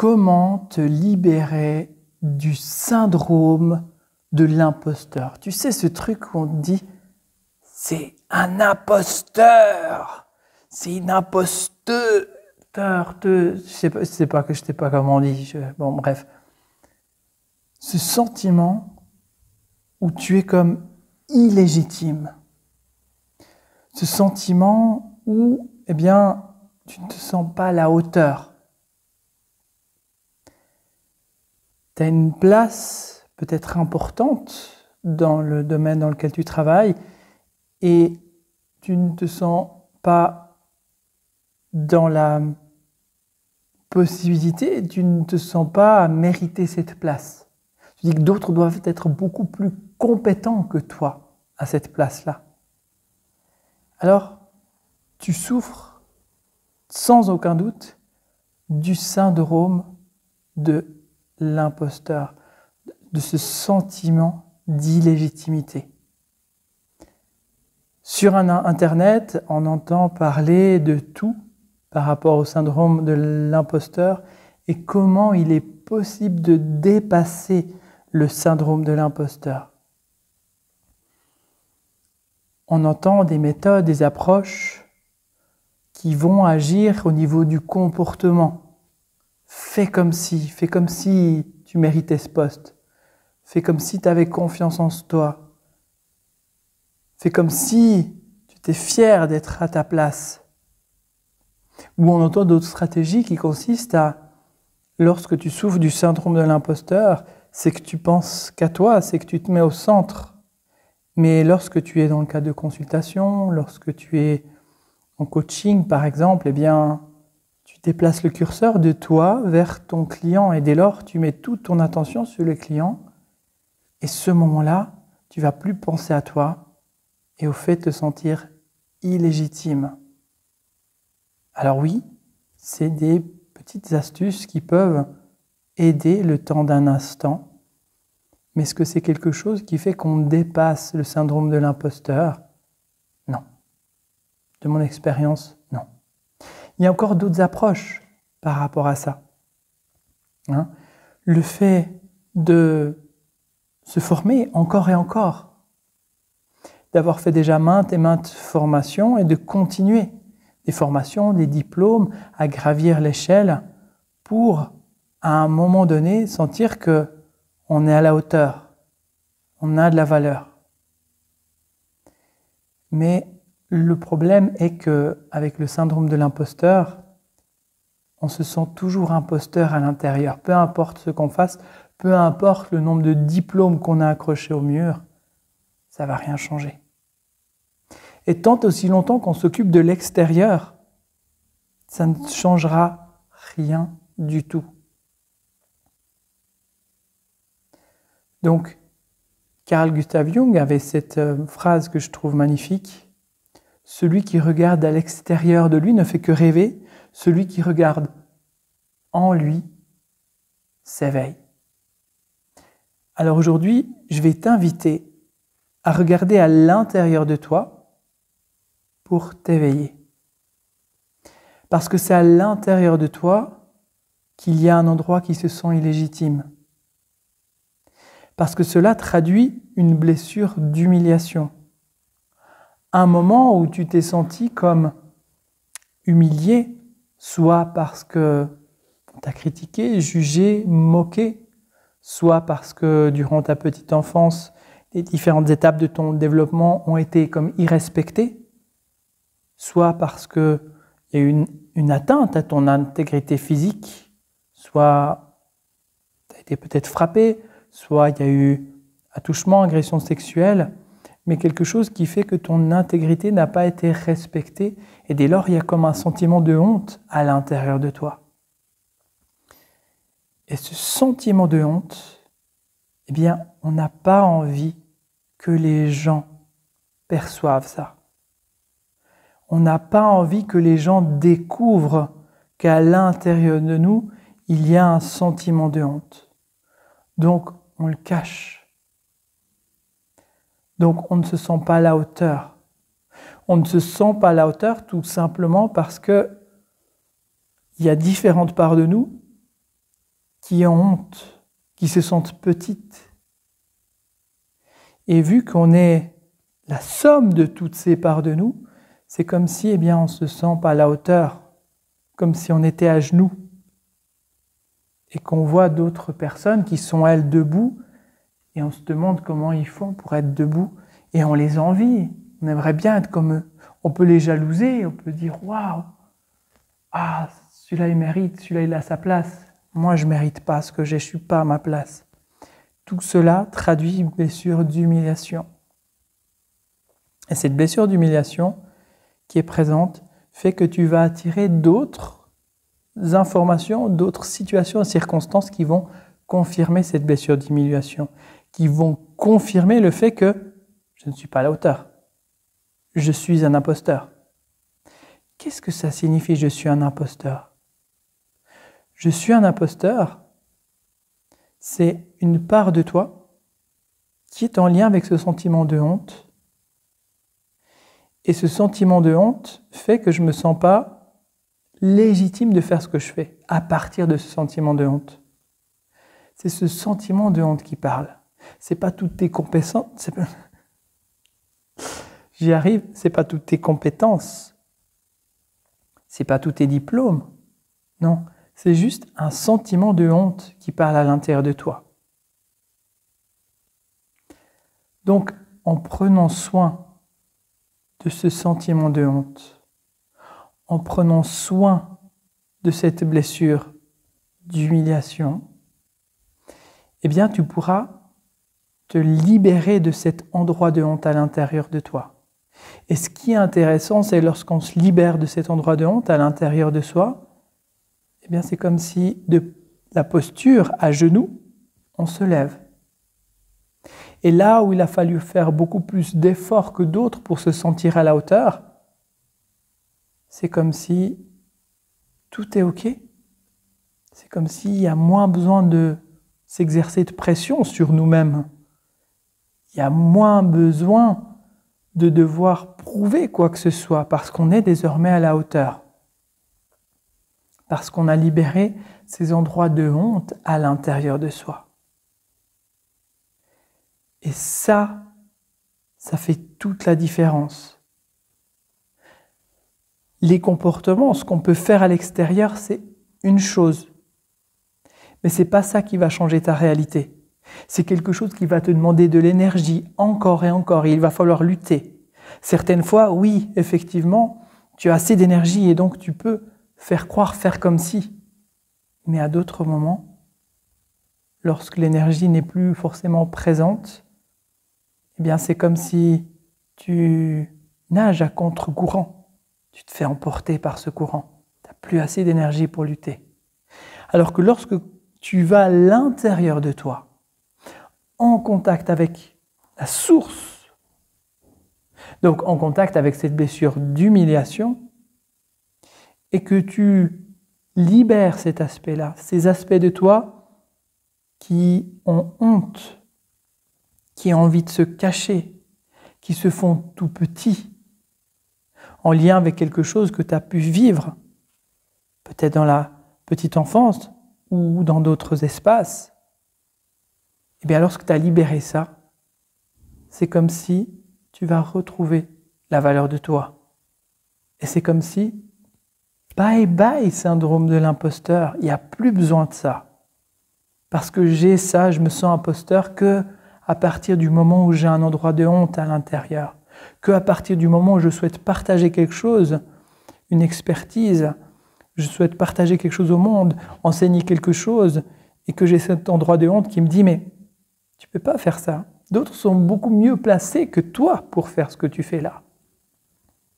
comment te libérer du syndrome de l'imposteur. Tu sais, ce truc où on te dit « c'est un imposteur, c'est une imposteur ». Je sais pas comment on dit. Bon, bref. Ce sentiment où tu es comme illégitime. Ce sentiment où, eh bien, tu ne te sens pas à la hauteur. Tu as une place peut-être importante dans le domaine dans lequel tu travailles et tu ne te sens pas dans la possibilité, tu ne te sens pas à mériter cette place. Tu dis que d'autres doivent être beaucoup plus compétents que toi à cette place-là. Alors, tu souffres sans aucun doute du syndrome de l'imposteur, de ce sentiment d'illégitimité. Sur Internet, on entend parler de tout par rapport au syndrome de l'imposteur et comment il est possible de dépasser le syndrome de l'imposteur. On entend des méthodes, des approches qui vont agir au niveau du comportement. Fais comme si tu méritais ce poste. Fais comme si tu avais confiance en toi. Fais comme si tu étais fier d'être à ta place. Ou on entend d'autres stratégies qui consistent à, lorsque tu souffres du syndrome de l'imposteur, c'est que tu penses qu'à toi, c'est que tu te mets au centre. Mais lorsque tu es dans le cadre de consultation, lorsque tu es en coaching par exemple, eh bien, tu déplaces le curseur de toi vers ton client et dès lors, tu mets toute ton attention sur le client et ce moment-là, tu ne vas plus penser à toi et au fait de te sentir illégitime. Alors oui, c'est des petites astuces qui peuvent aider le temps d'un instant, mais est-ce que c'est quelque chose qui fait qu'on dépasse le syndrome de l'imposteur? Non. De mon expérience, non. Il y a encore d'autres approches par rapport à ça. Le fait de se former encore et encore, d'avoir fait déjà maintes et maintes formations et de continuer des formations, des diplômes, à gravir l'échelle pour, à un moment donné, sentir qu'on est à la hauteur, on a de la valeur. Mais le problème est qu'avec le syndrome de l'imposteur, on se sent toujours imposteur à l'intérieur. Peu importe ce qu'on fasse, peu importe le nombre de diplômes qu'on a accrochés au mur, ça ne va rien changer. Et tant aussi longtemps qu'on s'occupe de l'extérieur, ça ne changera rien du tout. Donc, Carl Gustav Jung avait cette phrase que je trouve magnifique. Celui qui regarde à l'extérieur de lui ne fait que rêver. Celui qui regarde en lui s'éveille. Alors aujourd'hui, je vais t'inviter à regarder à l'intérieur de toi pour t'éveiller. Parce que c'est à l'intérieur de toi qu'il y a un endroit qui se sent illégitime. Parce que cela traduit une blessure d'humiliation. Un moment où tu t'es senti comme humilié, soit parce que on t'a critiqué, jugé, moqué, soit parce que durant ta petite enfance, les différentes étapes de ton développement ont été comme irrespectées, soit parce qu'il y a eu une atteinte à ton intégrité physique, soit tu as été peut-être frappé, soit il y a eu attouchement, agression sexuelle, mais quelque chose qui fait que ton intégrité n'a pas été respectée et dès lors il y a comme un sentiment de honte à l'intérieur de toi. Et ce sentiment de honte, eh bien, on n'a pas envie que les gens perçoivent ça. On n'a pas envie que les gens découvrent qu'à l'intérieur de nous, il y a un sentiment de honte. Donc, on le cache. Donc, on ne se sent pas à la hauteur. On ne se sent pas à la hauteur tout simplement parce que il y a différentes parts de nous qui ont honte, qui se sentent petites. Et vu qu'on est la somme de toutes ces parts de nous, c'est comme si on ne se sent pas à la hauteur, comme si on était à genoux. Et qu'on voit d'autres personnes qui sont, elles, debout, et on se demande comment ils font pour être debout, et on les envie, on aimerait bien être comme eux. On peut les jalouser, on peut dire « Waouh, celui-là il mérite, celui-là il a sa place. Moi je ne mérite pas ce que j'ai, je ne suis pas à ma place. » Tout cela traduit une blessure d'humiliation. Et cette blessure d'humiliation qui est présente fait que tu vas attirer d'autres informations, d'autres situations et circonstances qui vont confirmer cette blessure d'humiliation, qui vont confirmer le fait que je ne suis pas à la hauteur. Je suis un imposteur. Qu'est-ce que ça signifie, je suis un imposteur? Je suis un imposteur, c'est une part de toi qui est en lien avec ce sentiment de honte. Et ce sentiment de honte fait que je ne me sens pas légitime de faire ce que je fais à partir de ce sentiment de honte. C'est ce sentiment de honte qui parle. C'est pas toutes tes compétences. J'y arrive, c'est pas toutes tes compétences. C'est pas tous tes diplômes. Non, c'est juste un sentiment de honte qui parle à l'intérieur de toi. Donc, en prenant soin de ce sentiment de honte, en prenant soin de cette blessure d'humiliation, tu pourras te libérer de cet endroit de honte à l'intérieur de toi. Et ce qui est intéressant, c'est lorsqu'on se libère de cet endroit de honte à l'intérieur de soi, c'est comme si de la posture à genoux, on se lève. Et là où il a fallu faire beaucoup plus d'efforts que d'autres pour se sentir à la hauteur, c'est comme si tout est OK. C'est comme s'il y a moins besoin de s'exercer de pression sur nous-mêmes. Il y a moins besoin de devoir prouver quoi que ce soit parce qu'on est désormais à la hauteur. Parce qu'on a libéré ces endroits de honte à l'intérieur de soi. Et ça fait toute la différence. Les comportements, ce qu'on peut faire à l'extérieur, c'est une chose. Mais ce n'est pas ça qui va changer ta réalité. C'est quelque chose qui va te demander de l'énergie encore et encore, et il va falloir lutter. Certaines fois, oui, effectivement, tu as assez d'énergie et donc tu peux faire croire, faire comme si. Mais à d'autres moments, lorsque l'énergie n'est plus forcément présente, c'est comme si tu nages à contre-courant. Tu te fais emporter par ce courant. Tu n'as plus assez d'énergie pour lutter. Alors que lorsque tu vas à l'intérieur de toi, en contact avec la source, donc en contact avec cette blessure d'humiliation, et que tu libères cet aspect-là, ces aspects de toi qui ont honte, qui ont envie de se cacher, qui se font tout petits, en lien avec quelque chose que tu as pu vivre, peut-être dans la petite enfance ou dans d'autres espaces. Lorsque tu as libéré ça, c'est comme si tu vas retrouver la valeur de toi. Et c'est comme si, bye bye syndrome de l'imposteur, il n'y a plus besoin de ça. Parce que j'ai ça, je me sens imposteur que à partir du moment où j'ai un endroit de honte à l'intérieur, que à partir du moment où je souhaite partager quelque chose, une expertise, je souhaite partager quelque chose au monde, enseigner quelque chose, et que j'ai cet endroit de honte qui me dit « mais tu ne peux pas faire ça. D'autres sont beaucoup mieux placés que toi pour faire ce que tu fais là.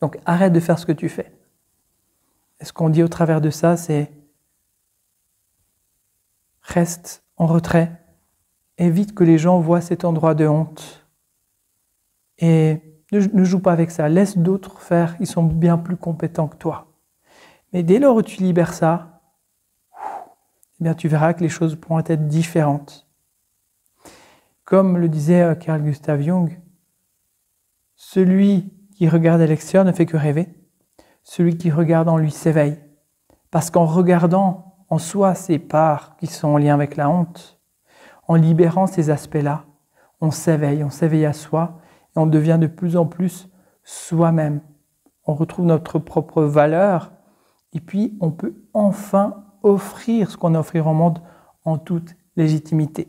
Donc arrête de faire ce que tu fais. » Et ce qu'on dit au travers de ça, c'est « reste en retrait, évite que les gens voient cet endroit de honte et ne joue pas avec ça, laisse d'autres faire, ils sont bien plus compétents que toi. » Mais dès lors où tu libères ça, tu verras que les choses pourront être différentes. Comme le disait Carl Gustav Jung, celui qui regarde à l'extérieur ne fait que rêver, celui qui regarde en lui s'éveille. Parce qu'en regardant en soi ces parts qui sont en lien avec la honte. En libérant ces aspects-là, on s'éveille à soi et on devient de plus en plus soi-même. On retrouve notre propre valeur et puis on peut enfin offrir ce qu'on a offert au monde en toute légitimité.